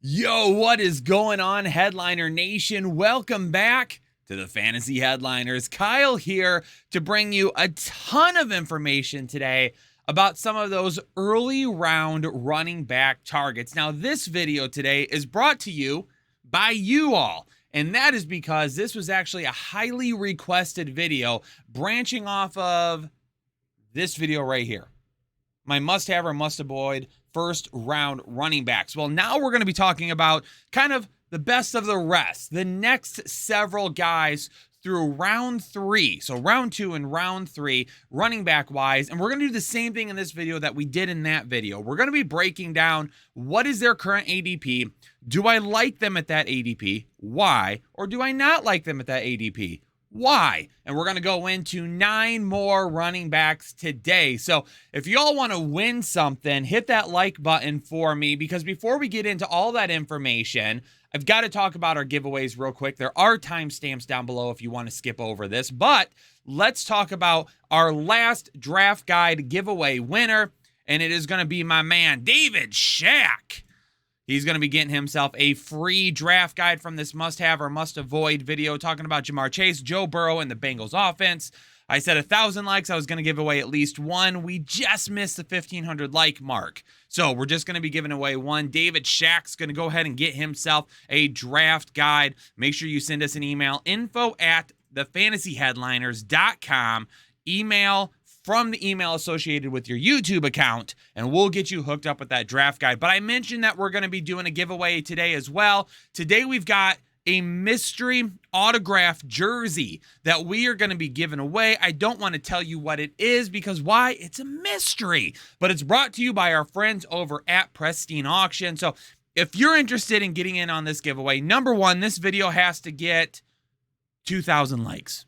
Yo, what is going on, Headliner Nation? Welcome back to the Fantasy Headliners. Kyle here to bring you a ton of information today about some of those early round running back targets. Now, this video today is brought to you by you all, and that is because this was actually a highly requested video branching off of this video right here. My must-have or must-avoid first-round running backs. Well, now we're going to be talking about kind of the best of the rest, the next several guys through round 3. So round 2 and round 3, running back-wise. And we're going to do the same thing in this video that we did in that video. We're going to be breaking down what is their current ADP. Do I like them at that ADP? Why? Or do I not like them at that ADP? Why? And we're going to go into 9 more running backs today. So if y'all want to win something, hit that like button for me, because before we get into all that information, I've got to talk about our giveaways real quick. There are timestamps down below if you want to skip over this, but let's talk about our last draft guide giveaway winner, and it is going to be my man, David Shack. He's going to be getting himself a free draft guide from this must-have or must-avoid video talking about Jamar Chase, Joe Burrow, and the Bengals offense. I said 1,000 likes, I was going to give away at least one. We just missed the 1,500 like mark. So we're just going to be giving away one. David Shack's going to go ahead and get himself a draft guide. Make sure you send us an email, info@thefantasyheadliners.com. Email from the email associated with your YouTube account, and we'll get you hooked up with that draft guide. But I mentioned that we're going to be doing a giveaway today as well. Today we've got a mystery autograph jersey that we are going to be giving away. I don't want to tell you what it is because why? It's a mystery. But it's brought to you by our friends over at Pristine Auction. So if you're interested in getting in on this giveaway, number one, this video has to get 2,000 likes.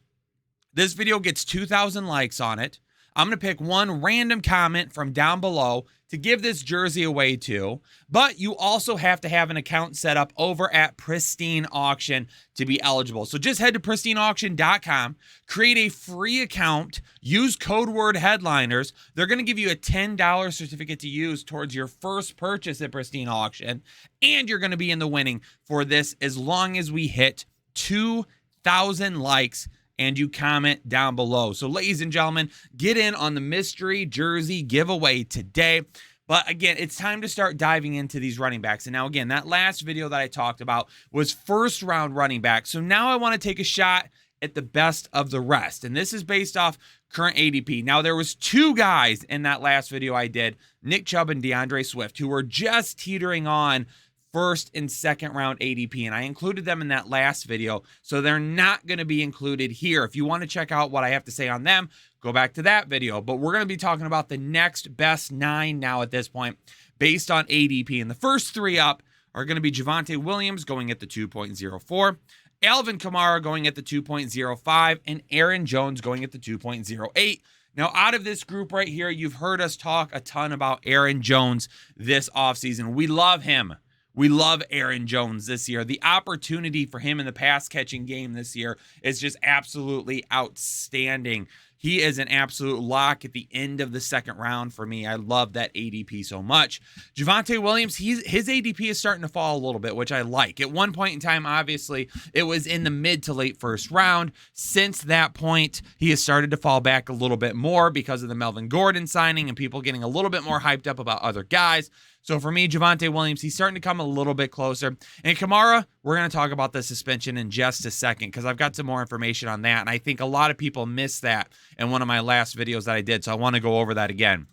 This video gets 2,000 likes on it. I'm going to pick one random comment from down below to give this jersey away to, but you also have to have an account set up over at Pristine Auction to be eligible. So just head to pristineauction.com, create a free account, use code word headliners. They're going to give you a $10 certificate to use towards your first purchase at Pristine Auction, and you're going to be in the winning for this as long as we hit 2,000 likes and you comment down below. So ladies and gentlemen, get in on the mystery jersey giveaway today. But again, it's time to start diving into these running backs. And now again, that last video that I talked about was first round running back. So now I want to take a shot at the best of the rest. And this is based off current ADP. Now there was 2 guys in that last video I did, Nick Chubb and DeAndre Swift, who were just teetering on first and second round ADP, and I included them in that last video, so they're not going to be included here. If you want to check out what I have to say on them, go back to that video, but we're going to be talking about the next best 9 now at this point based on ADP, and the first 3 up are going to be Javonte Williams going at the 2.04, Alvin Kamara going at the 2.05, and Aaron Jones going at the 2.08. Now, out of this group right here, you've heard us talk a ton about Aaron Jones this offseason. We love him. We love Aaron Jones this year. The opportunity for him in the pass-catching game this year is just absolutely outstanding. He is an absolute lock at the end of the second round for me. I love that ADP so much. Javonte Williams, his ADP is starting to fall a little bit, which I like. At one point in time, obviously, it was in the mid to late first round. Since that point, he has started to fall back a little bit more because of the Melvin Gordon signing and people getting a little bit more hyped up about other guys. So for me, Javonte Williams, he's starting to come a little bit closer. And Kamara, we're going to talk about the suspension in just a second because I've got some more information on that. And I think a lot of people missed that in one of my last videos that I did. So I want to go over that again.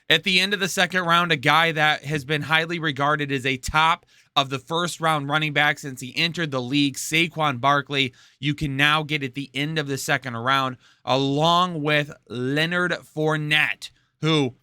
At the end of the second round, a guy that has been highly regarded as a top of the first round running back since he entered the league, Saquon Barkley, you can now get at the end of the second round, along with Leonard Fournette, who,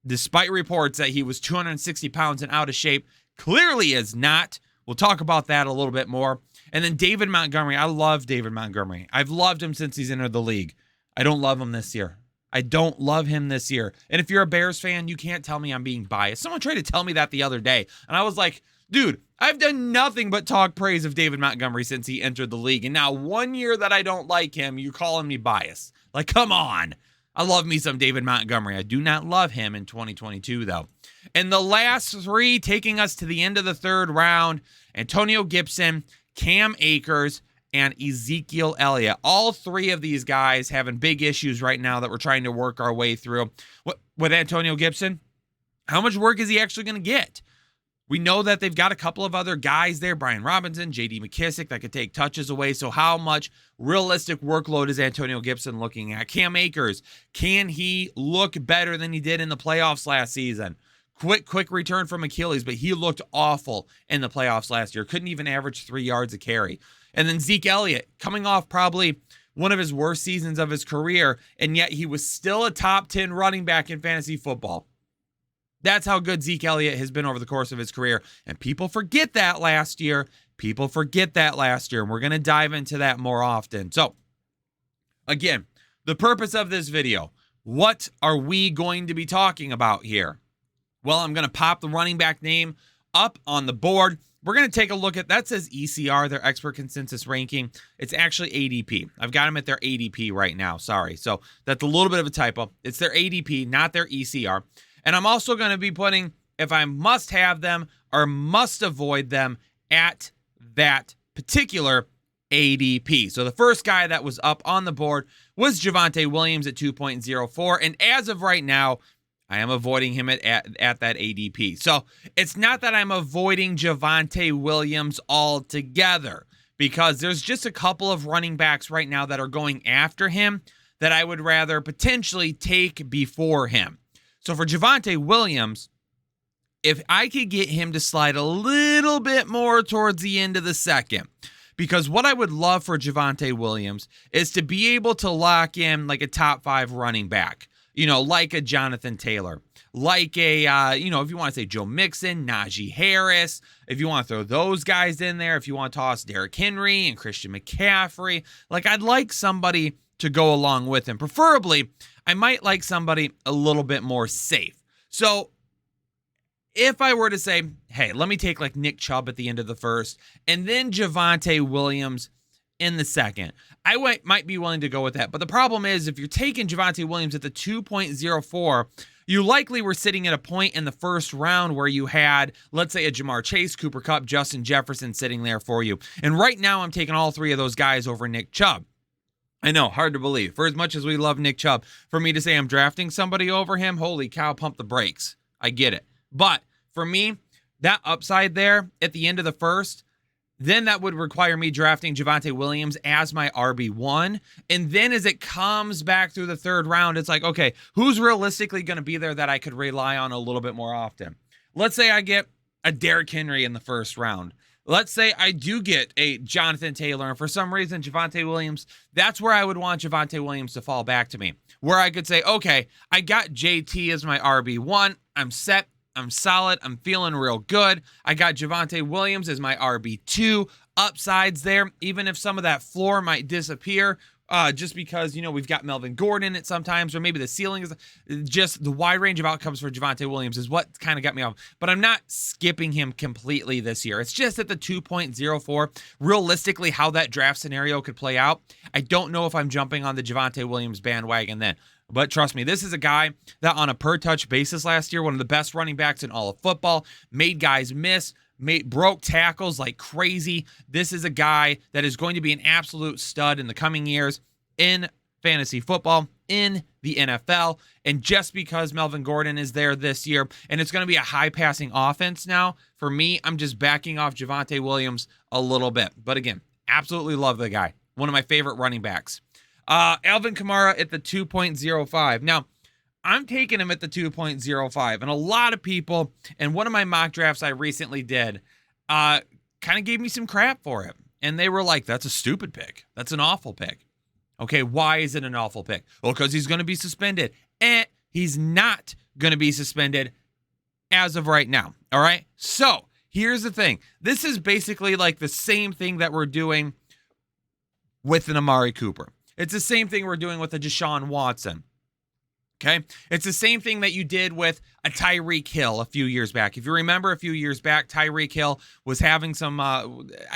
despite reports that he was 260 pounds and out of shape, clearly is not. We'll talk about that a little bit more. And then David Montgomery. I love David Montgomery. I've loved him since he's entered the league. I don't love him this year. I don't love him this year. And if you're a Bears fan, you can't tell me I'm being biased. Someone tried to tell me that the other day. And I was like, dude, I've done nothing but talk praise of David Montgomery since he entered the league. And now 1 year that I don't like him, you're calling me biased. Like, come on. I love me some David Montgomery. I do not love him in 2022, though. And the last three taking us to the end of the third round, Antonio Gibson, Cam Akers, and Ezekiel Elliott. All three of these guys having big issues right now that we're trying to work our way through. With Antonio Gibson, how much work is he actually going to get? We know that they've got a couple of other guys there, Brian Robinson, J.D. McKissick, that could take touches away. So how much realistic workload is Antonio Gibson looking at? Cam Akers, can he look better than he did in the playoffs last season? Quick return from Achilles, but he looked awful in the playoffs last year. Couldn't even average 3 yards a carry. And then Zeke Elliott, coming off probably one of his worst seasons of his career, and yet he was still a top 10 running back in fantasy football. That's how good Zeke Elliott has been over the course of his career. And people forget that last year. And we're going to dive into that more often. So, again, the purpose of this video, what are we going to be talking about here? Well, I'm going to pop the running back name up on the board. We're going to take a look at, that says ECR, their expert consensus ranking. It's actually ADP. I've got them at their ADP right now. Sorry. So that's a little bit of a typo. It's their ADP, not their ECR. And I'm also going to be putting if I must have them or must avoid them at that particular ADP. So the first guy that was up on the board was Javonte Williams at 2.04. And as of right now, I am avoiding him at that ADP. So it's not that I'm avoiding Javonte Williams altogether, because there's just a couple of running backs right now that are going after him that I would rather potentially take before him. So for Javonte Williams, if I could get him to slide a little bit more towards the end of the second, because what I would love for Javonte Williams is to be able to lock in like a top 5 running back. You know, like a Jonathan Taylor, like a, if you want to say Joe Mixon, Najee Harris, if you want to throw those guys in there, if you want to toss Derrick Henry and Christian McCaffrey, like I'd like somebody to go along with him. Preferably, I might like somebody a little bit more safe. So if I were to say, hey, let me take like Nick Chubb at the end of the first and then Javonte Williams in the second, I might be willing to go with that. But the problem is, if you're taking Javonte Williams at the 2.04, you likely were sitting at a point in the first round where you had, let's say, a Jamar Chase, Cooper Kupp, Justin Jefferson sitting there for you. And right now, I'm taking all three of those guys over Nick Chubb. I know, hard to believe. For as much as we love Nick Chubb, for me to say I'm drafting somebody over him, holy cow, pump the brakes. I get it. But for me, that upside there at the end of the first, then that would require me drafting Javonte Williams as my RB1. And then as it comes back through the third round, it's like, okay, who's realistically going to be there that I could rely on a little bit more often? Let's say I get a Derrick Henry in the first round. Let's say I do get a Jonathan Taylor, and for some reason, Javonte Williams, that's where I would want Javonte Williams to fall back to me. Where I could say, okay, I got JT as my RB1. I'm set. I'm solid. I'm feeling real good. I got Javonte Williams as my RB2. Upsides there, even if some of that floor might disappear, just because, we've got Melvin Gordon in it sometimes, or maybe the ceiling is just the wide range of outcomes for Javonte Williams is what kind of got me off. But I'm not skipping him completely this year. It's just at the 2.04. Realistically, how that draft scenario could play out, I don't know if I'm jumping on the Javonte Williams bandwagon then. But trust me, this is a guy that on a per-touch basis last year, one of the best running backs in all of football, made guys miss, broke tackles like crazy. This is a guy that is going to be an absolute stud in the coming years in fantasy football, in the NFL. And just because Melvin Gordon is there this year, and it's going to be a high-passing offense now, for me, I'm just backing off Javonte Williams a little bit. But again, absolutely love the guy. One of my favorite running backs. Alvin Kamara at the 2.05. Now, I'm taking him at the 2.05, and a lot of people, and one of my mock drafts I recently did, kind of gave me some crap for it. And they were like, that's a stupid pick. That's an awful pick. Okay, why is it an awful pick? Well, because he's going to be suspended. He's not going to be suspended as of right now. All right? So, here's the thing. This is basically like the same thing that we're doing with an Amari Cooper. It's the same thing we're doing with a Deshaun Watson. Okay. It's the same thing that you did with a Tyreek Hill a few years back. If you remember a few years back, Tyreek Hill was having some, I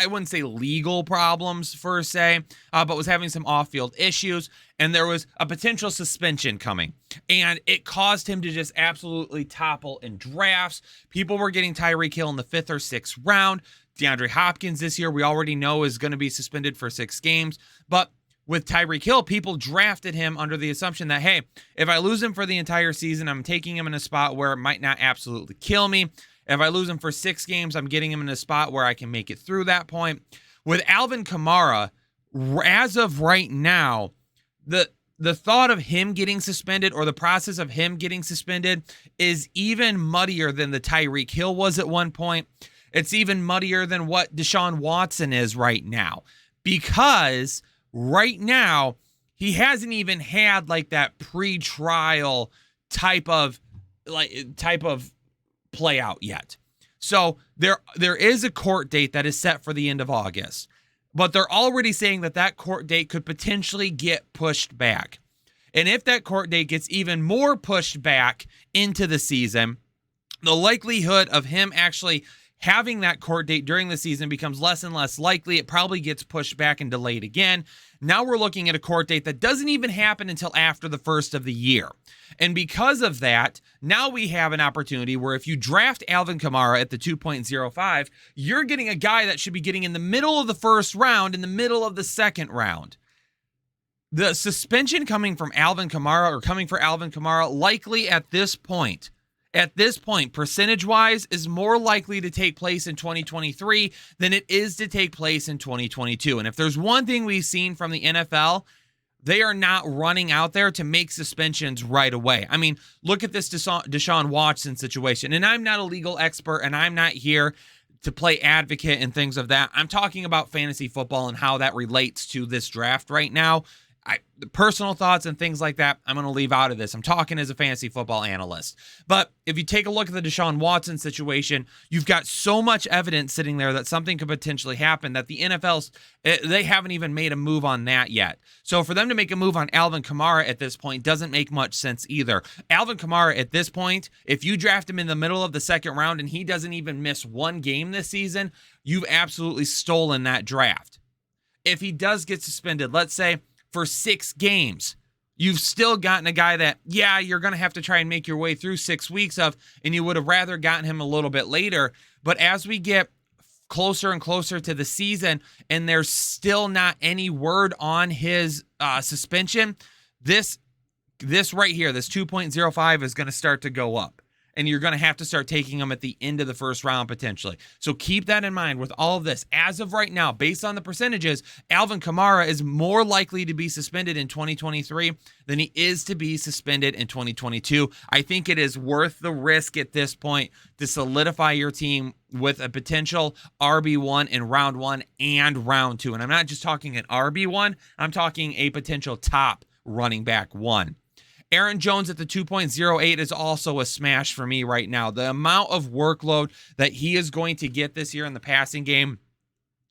wouldn't say legal problems per se, but was having some off-field issues. And there was a potential suspension coming. And it caused him to just absolutely topple in drafts. People were getting Tyreek Hill in the 5th or 6th round. DeAndre Hopkins this year, we already know is going to be suspended for 6 games. But with Tyreek Hill, people drafted him under the assumption that, hey, if I lose him for the entire season, I'm taking him in a spot where it might not absolutely kill me. If I lose him for 6 games, I'm getting him in a spot where I can make it through that point. With Alvin Kamara, as of right now, the thought of him getting suspended or the process of him getting suspended is even muddier than the Tyreek Hill was at one point. It's even muddier than what Deshaun Watson is right now, because right now he hasn't even had like that pre-trial type of play out yet. So there is a court date that is set for the end of August, but they're already saying that court date could potentially get pushed back. And if that court date gets even more pushed back into the season, the likelihood of him actually having that court date during the season becomes less and less likely. It probably gets pushed back and delayed again. Now we're looking at a court date that doesn't even happen until after the first of the year. And because of that, now we have an opportunity where if you draft Alvin Kamara at the 2.05, you're getting a guy that should be getting in the middle of the first round, in the middle of the second round. The suspension coming for Alvin Kamara likely at this point, percentage-wise, is more likely to take place in 2023 than it is to take place in 2022. And if there's one thing we've seen from the NFL, they are not running out there to make suspensions right away. I mean, look at this Deshaun Watson situation. And I'm not a legal expert, and I'm not here to play advocate and things of that. I'm talking about fantasy football and how that relates to this draft right now. The personal thoughts and things like that, I'm going to leave out of this. I'm talking as a fantasy football analyst. But if you take a look at the Deshaun Watson situation, you've got so much evidence sitting there that something could potentially happen that the NFL's, they haven't even made a move on that yet. So for them to make a move on Alvin Kamara at this point doesn't make much sense either. Alvin Kamara at this point, if you draft him in the middle of the second round and he doesn't even miss one game this season, you've absolutely stolen that draft. If he does get suspended, let's say, for 6 games, you've still gotten a guy that, yeah, you're going to have to try and make your way through 6 weeks of, and you would have rather gotten him a little bit later. But as we get closer and closer to the season and there's still not any word on his suspension, this right here, this 2.05 is going to start to go up. And you're going to have to start taking them at the end of the first round potentially. So keep that in mind with all of this. As of right now, based on the percentages, Alvin Kamara is more likely to be suspended in 2023 than he is to be suspended in 2022. I think it is worth the risk at this point to solidify your team with a potential RB1 in round 1 and round 2. And I'm not just talking an RB1, I'm talking a potential top running back 1. Aaron Jones at the 2.08 is also a smash for me right now. The amount of workload that he is going to get this year in the passing game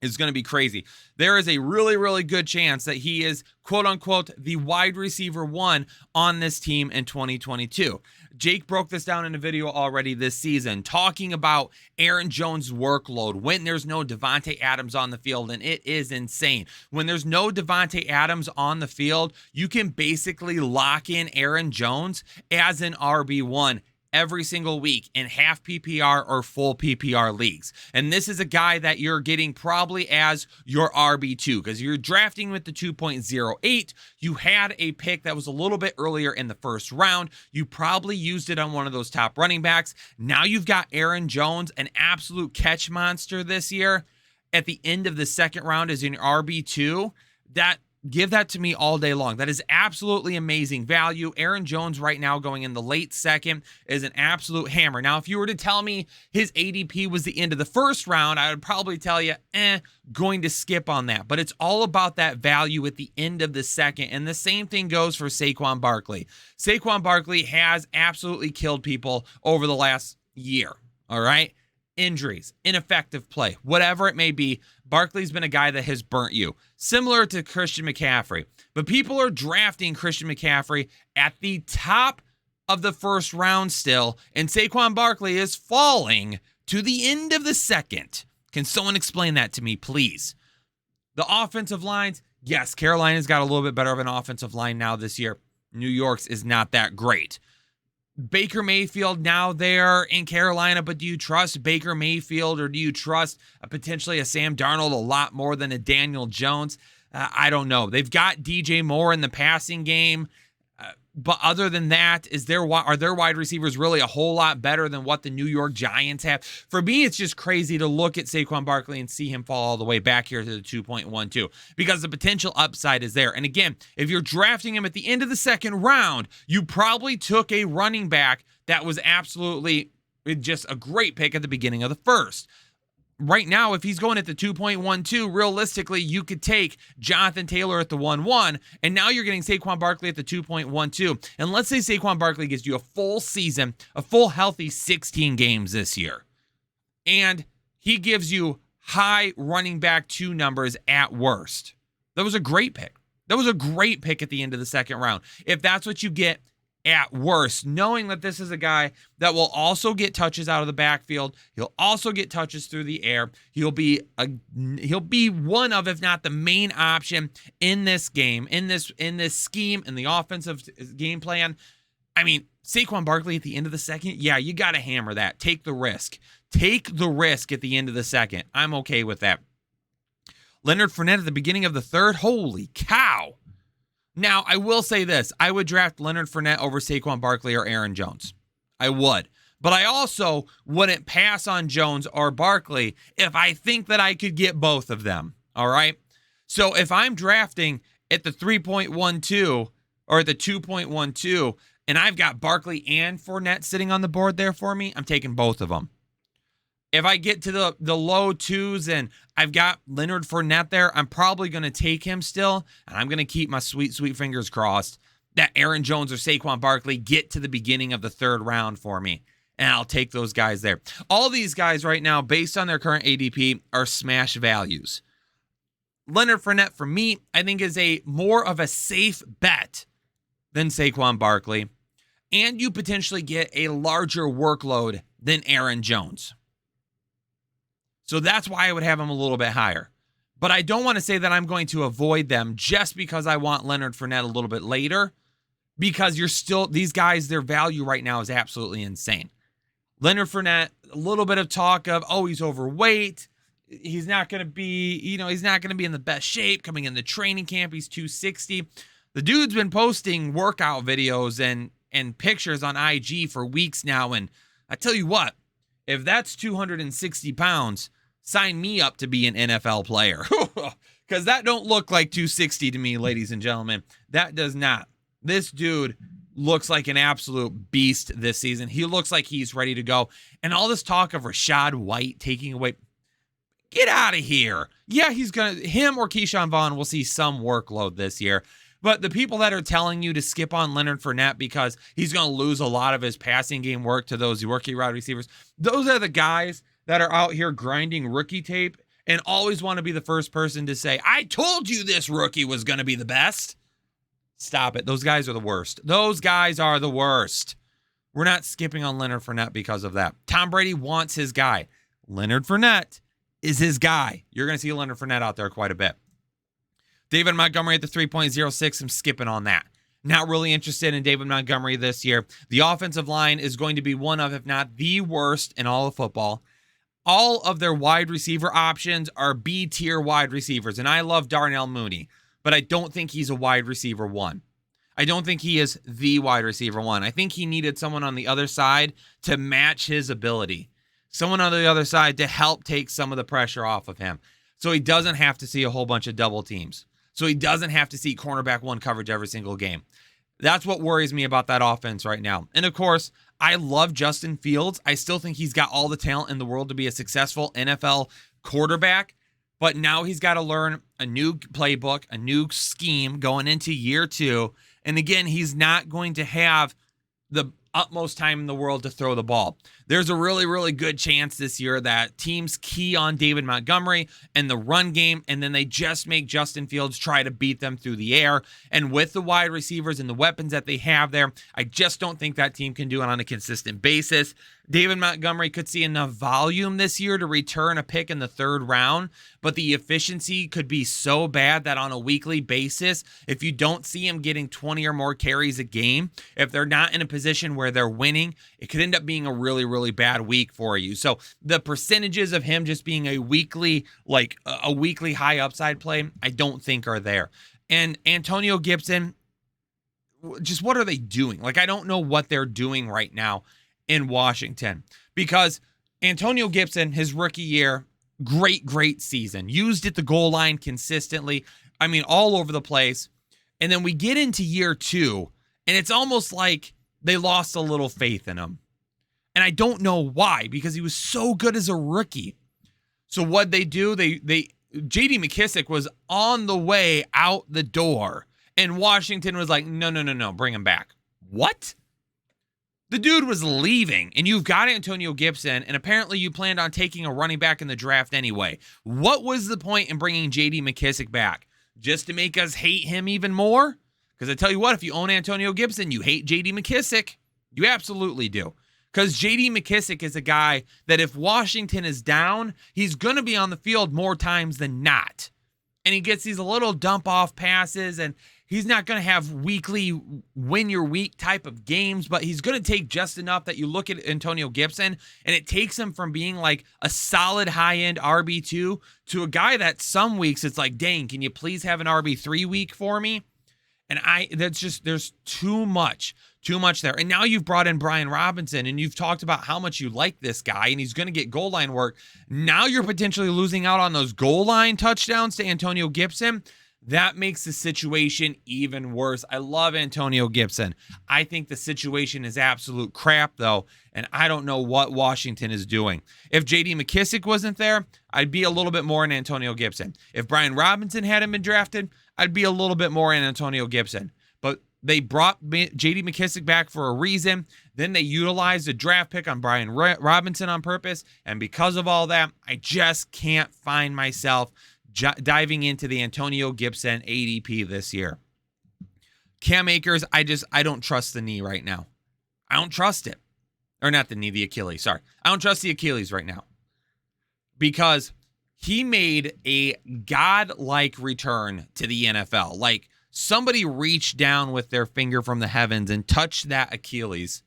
is going to be crazy. There is a really, really good chance that he is, quote unquote, the wide receiver 1 on this team in 2022. Jake broke this down in a video already this season, talking about Aaron Jones' workload when there's no Davante Adams on the field, and it is insane. When there's no Davante Adams on the field, you can basically lock in Aaron Jones as an RB1 every single week in half PPR or full PPR leagues. And this is a guy that you're getting probably as your RB2 because you're drafting with the 2.08. You had a pick that was a little bit earlier in the first round. You probably used it on one of those top running backs. Now you've got Aaron Jones, an absolute catch monster this year. At the end of the second round as an RB2, give that to me all day long. That is absolutely amazing value. Aaron Jones right now going in the late second is an absolute hammer. Now, if you were to tell me his ADP was the end of the first round, I would probably tell you, going to skip on that. But it's all about that value at the end of the second. And the same thing goes for Saquon Barkley. Saquon Barkley has absolutely killed people over the last year. All right. Injuries, ineffective play, whatever it may be. Barkley's been a guy that has burnt you, similar to Christian McCaffrey. But people are drafting Christian McCaffrey at the top of the first round still, and Saquon Barkley is falling to the end of the second. Can someone explain that to me, please? The offensive lines, yes, Carolina's got a little bit better of an offensive line now this year. New York's is not that great. Baker Mayfield now there in Carolina, but do you trust Baker Mayfield or do you trust potentially a Sam Darnold a lot more than a Daniel Jones? I don't know. They've got DJ Moore in the passing game. But other than that, are their wide receivers really a whole lot better than what the New York Giants have? For me, it's just crazy to look at Saquon Barkley and see him fall all the way back here to the 2.12 because the potential upside is there. And again, if you're drafting him at the end of the second round, you probably took a running back that was absolutely just a great pick at the beginning of the first. Right now, if he's going at the 2.12, realistically, you could take Jonathan Taylor at the 1.1, and now you're getting Saquon Barkley at the 2.12. And let's say Saquon Barkley gives you a full season, a full healthy 16 games this year, and he gives you high running back 2 numbers at worst. That was a great pick. That was a great pick at the end of the second round. If that's what you get at worst, knowing that this is a guy that will also get touches out of the backfield, he'll also get touches through the air. He'll be one of, if not the main option in this game, in this scheme, in the offensive game plan. I mean, Saquon Barkley at the end of the second, yeah, you got to hammer that. Take the risk. Take the risk at the end of the second. I'm okay with that. Leonard Fournette at the beginning of the third, holy cow. Now, I will say this. I would draft Leonard Fournette over Saquon Barkley or Aaron Jones. I would. But I also wouldn't pass on Jones or Barkley if I think that I could get both of them. All right? So if I'm drafting at the 3.12 or at the 2.12 and I've got Barkley and Fournette sitting on the board there for me, I'm taking both of them. If I get to the low 2s and I've got Leonard Fournette there, I'm probably going to take him still, and I'm going to keep my sweet fingers crossed that Aaron Jones or Saquon Barkley get to the beginning of the third round for me, and I'll take those guys there. All these guys right now, based on their current ADP, are smash values. Leonard Fournette, for me, I think is a more of a safe bet than Saquon Barkley, and you potentially get a larger workload than Aaron Jones. So that's why I would have him a little bit higher. But I don't want to say that I'm going to avoid them just because I want Leonard Fournette a little bit later, because these guys, their value right now is absolutely insane. Leonard Fournette, a little bit of talk of, he's overweight. He's not going to be, he's not going to be in the best shape coming in the training camp. He's 260. The dude's been posting workout videos and pictures on IG for weeks now. And I tell you what, if that's 260 pounds, sign me up to be an NFL player. Because that don't look like 260 to me, ladies and gentlemen. That does not. This dude looks like an absolute beast this season. He looks like he's ready to go. And all this talk of Rachaad White taking away, get out of here. Yeah, him or Keyshawn Vaughn will see some workload this year. But the people that are telling you to skip on Leonard Fournette because he's going to lose a lot of his passing game work to those rookie wide receivers, those are the guys that are out here grinding rookie tape and always want to be the first person to say, I told you this rookie was going to be the best. Stop it. Those guys are the worst. Those guys are the worst. We're not skipping on Leonard Fournette because of that. Tom Brady wants his guy. Leonard Fournette is his guy. You're going to see Leonard Fournette out there quite a bit. David Montgomery at the 3.06. I'm skipping on that. Not really interested in David Montgomery this year. The offensive line is going to be one of, if not the worst in all of football. All of their wide receiver options are B-tier wide receivers, and I love Darnell Mooney, but I don't think he's a wide receiver one. I don't think he is the wide receiver one. I think he needed someone on the other side to match his ability. Someone on the other side to help take some of the pressure off of him, so he doesn't have to see a whole bunch of double teams. So he doesn't have to see cornerback one coverage every single game. That's what worries me about that offense right now. And of course, I love Justin Fields. I still think he's got all the talent in the world to be a successful NFL quarterback. But now he's got to learn a new playbook, a new scheme going into year 2. And again, he's not going to have the utmost time in the world to throw the ball. There's a really, really good chance this year that teams key on David Montgomery and the run game, and then they just make Justin Fields try to beat them through the air. And with the wide receivers and the weapons that they have there, I just don't think that team can do it on a consistent basis. David Montgomery could see enough volume this year to return a pick in the third round, but the efficiency could be so bad that on a weekly basis, if you don't see him getting 20 or more carries a game, if they're not in a position where they're winning, it could end up being a really, really bad week for you. So the percentages of him just being a weekly high upside play, I don't think are there. And Antonio Gibson, just what are they doing? I don't know what they're doing right now in Washington, because Antonio Gibson, his rookie year, great season, used at the goal line consistently. I mean, all over the place. And then we get into year 2, and it's almost like they lost a little faith in him. And I don't know why, because he was so good as a rookie. So what'd they do? J.D. McKissic was on the way out the door, and Washington was like, no, bring him back. What? The dude was leaving, and you've got Antonio Gibson, and apparently you planned on taking a running back in the draft anyway. What was the point in bringing J.D. McKissic back? Just to make us hate him even more? Because I tell you what, if you own Antonio Gibson, you hate J.D. McKissic. You absolutely do. Because J.D. McKissic is a guy that if Washington is down, he's going to be on the field more times than not. And he gets these little dump-off passes, and he's not going to have weekly win-your-week type of games, but he's going to take just enough that you look at Antonio Gibson, and it takes him from being like a solid high-end RB2 to a guy that some weeks it's like, dang, can you please have an RB3 week for me? And there's too much there. And now you've brought in Brian Robinson, and you've talked about how much you like this guy, and he's going to get goal line work. Now you're potentially losing out on those goal line touchdowns to Antonio Gibson. That makes the situation even worse. I love Antonio Gibson. I think the situation is absolute crap, though, and I don't know what Washington is doing. If J.D. McKissic wasn't there, I'd be a little bit more in Antonio Gibson. If Brian Robinson hadn't been drafted, I'd be a little bit more in Antonio Gibson. But they brought J.D. McKissic back for a reason. Then they utilized a draft pick on Brian Robinson on purpose, and because of all that, I just can't find myself diving into the Antonio Gibson ADP this year. Cam Akers, I don't trust the knee right now. I don't trust it. Or not the knee, the Achilles. Sorry. I don't trust the Achilles right now. Because he made a godlike return to the NFL. Like somebody reached down with their finger from the heavens and touched that Achilles,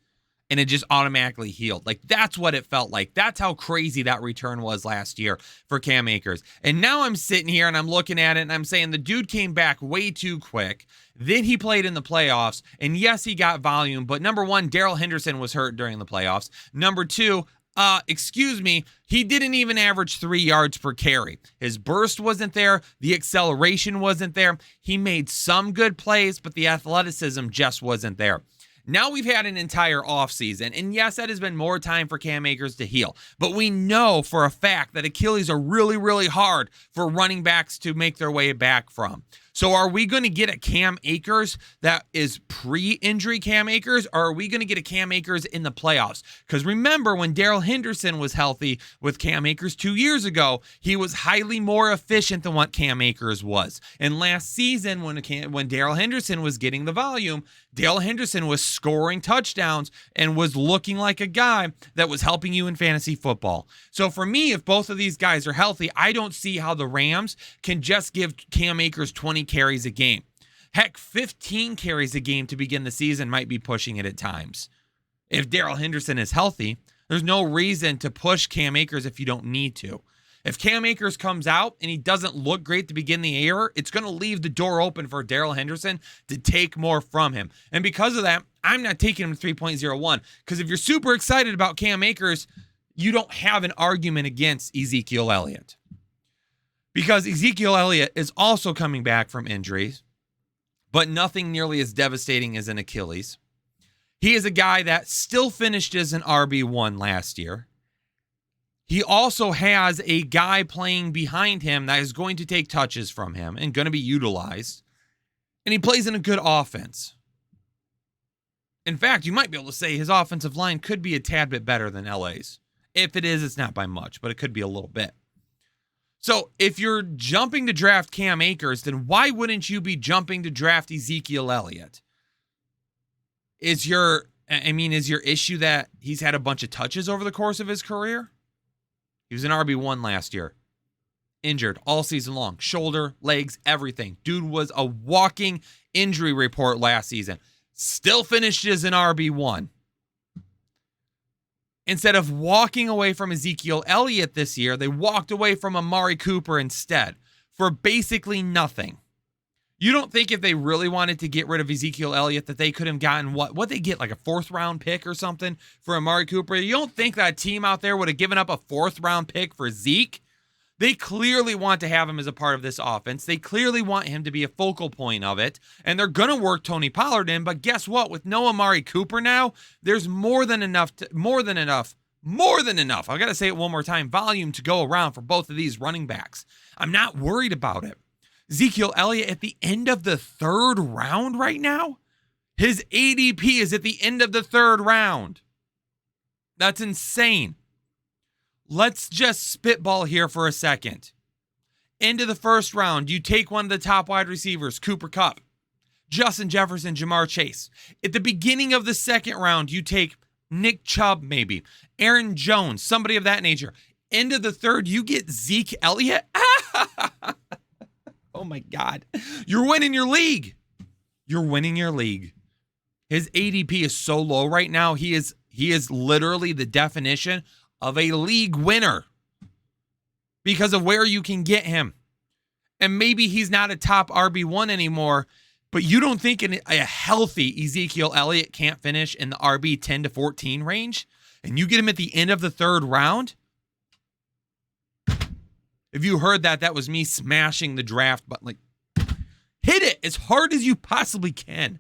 and it just automatically healed. Like, that's what it felt like. That's how crazy that return was last year for Cam Akers. And now I'm sitting here and I'm looking at it and I'm saying the dude came back way too quick. Then he played in the playoffs. And yes, he got volume. But number one, Darrell Henderson was hurt during the playoffs. Number two, he didn't even average 3 yards per carry. His burst wasn't there. The acceleration wasn't there. He made some good plays, but the athleticism just wasn't there. Now we've had an entire offseason, and yes, that has been more time for Cam Akers to heal. But we know for a fact that Achilles are really, really hard for running backs to make their way back from. So are we going to get a Cam Akers that is pre-injury Cam Akers, or are we going to get a Cam Akers in the playoffs? Because remember, when Darrell Henderson was healthy with Cam Akers 2 years ago, he was highly more efficient than what Cam Akers was. And last season, when Darrell Henderson was getting the volume, Darrell Henderson was scoring touchdowns and was looking like a guy that was helping you in fantasy football. So for me, if both of these guys are healthy, I don't see how the Rams can just give Cam Akers 20 carries a game. Heck, 15 carries a game to begin the season might be pushing it at times. If Darrell Henderson is healthy, there's no reason to push Cam Akers if you don't need to. If Cam Akers comes out and he doesn't look great to begin the year, it's going to leave the door open for Darrell Henderson to take more from him. And because of that, I'm not taking him to 3.01. Because if you're super excited about Cam Akers, you don't have an argument against Ezekiel Elliott. Because Ezekiel Elliott is also coming back from injuries, but nothing nearly as devastating as an Achilles. He is a guy that still finished as an RB1 last year. He also has a guy playing behind him that is going to take touches from him and going to be utilized. And he plays in a good offense. In fact, you might be able to say his offensive line could be a tad bit better than LA's. If it is, it's not by much, but it could be a little bit. So if you're jumping to draft Cam Akers, then why wouldn't you be jumping to draft Ezekiel Elliott? Is your issue that he's had a bunch of touches over the course of his career? He was an RB1 last year. Injured all season long. Shoulder, legs, everything. Dude was a walking injury report last season. Still finished as an RB1. Instead of walking away from Ezekiel Elliott this year, they walked away from Amari Cooper instead for basically nothing. You don't think if they really wanted to get rid of Ezekiel Elliott that they could have gotten what they get, like a 4th round pick or something for Amari Cooper? You don't think that team out there would have given up a 4th round pick for Zeke? They clearly want to have him as a part of this offense. They clearly want him to be a focal point of it. And they're going to work Tony Pollard in. But guess what? With no Amari Cooper now, there's more than enough. I got to say it one more time. Volume to go around for both of these running backs. I'm not worried about it. Ezekiel Elliott at the end of the 3rd round right now? His ADP is at the end of the 3rd round. That's insane. Let's just spitball here for a second. Into the 1st round, you take one of the top wide receivers, Cooper Kupp, Justin Jefferson, Jamar Chase. At the beginning of the 2nd round, you take Nick Chubb, maybe, Aaron Jones, somebody of that nature. Into the 3rd, you get Zeke Elliott. Oh my God. You're winning your league. You're winning your league. His ADP is so low right now. He is literally the definition of a league winner because of where you can get him. And maybe he's not a top RB1 anymore, but you don't think a healthy Ezekiel Elliott can't finish in the RB 10 to 14 range? And you get him at the end of the 3rd round? If you heard that, that was me smashing the draft button. Like, hit it as hard as you possibly can.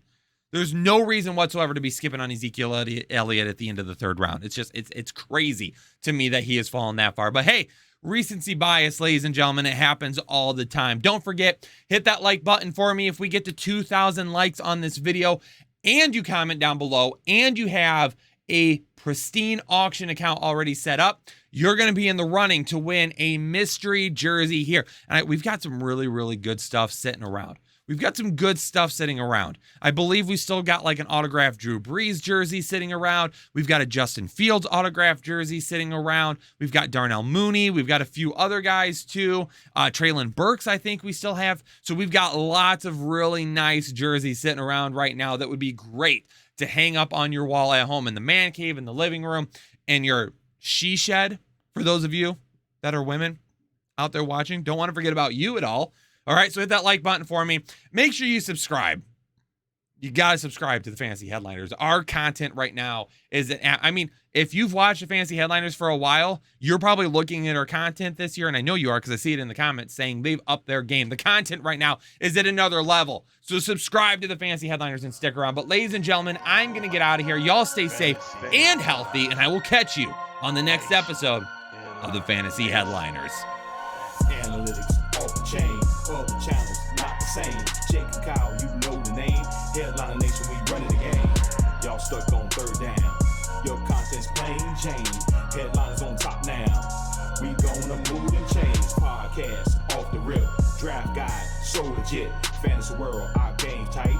There's no reason whatsoever to be skipping on Ezekiel Elliott at the end of the 3rd round. It's just, it's crazy to me that he has fallen that far. But hey, recency bias, ladies and gentlemen, it happens all the time. Don't forget, hit that like button for me. If we get to 2,000 likes on this video and you comment down below and you have a Pristine auction account already set up, you're going to be in the running to win a mystery jersey here. And we've got some really, really good stuff sitting around. We've got some good stuff sitting around. I believe we still got like an autographed Drew Brees jersey sitting around. We've got a Justin Fields autographed jersey sitting around. We've got Darnell Mooney. We've got a few other guys too. Traylon Burks, I think we still have. So we've got lots of really nice jerseys sitting around right now that would be great to hang up on your wall at home in the man cave, in the living room, and your she shed. For those of you that are women out there watching, don't want to forget about you at all. All right, so hit that like button for me. Make sure you subscribe. You got to subscribe to the Fantasy Headliners. Our content right now is, if you've watched the Fantasy Headliners for a while, you're probably looking at our content this year, and I know you are because I see it in the comments saying they've upped their game. The content right now is at another level. So subscribe to the Fantasy Headliners and stick around. But ladies and gentlemen, I'm going to get out of here. Y'all stay safe and healthy, and I will catch you on the next episode of the Fantasy Headliners. Analytics off the chain, other channels not the same. Jake and Kyle, you know the name. Headliner Nation, we running the game. Y'all stuck on 3rd down. Your content's plain Jane. Headliners on top now. We gonna move and change. Podcast off the rip. Draft guide, so legit. Fantasy world, our game tight.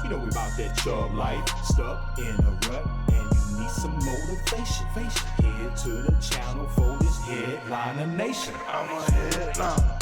You know we about that Chubb life. Stuck in a rut and you need some motivation. Head to the channel for this Headliner Nation. I'm a headliner.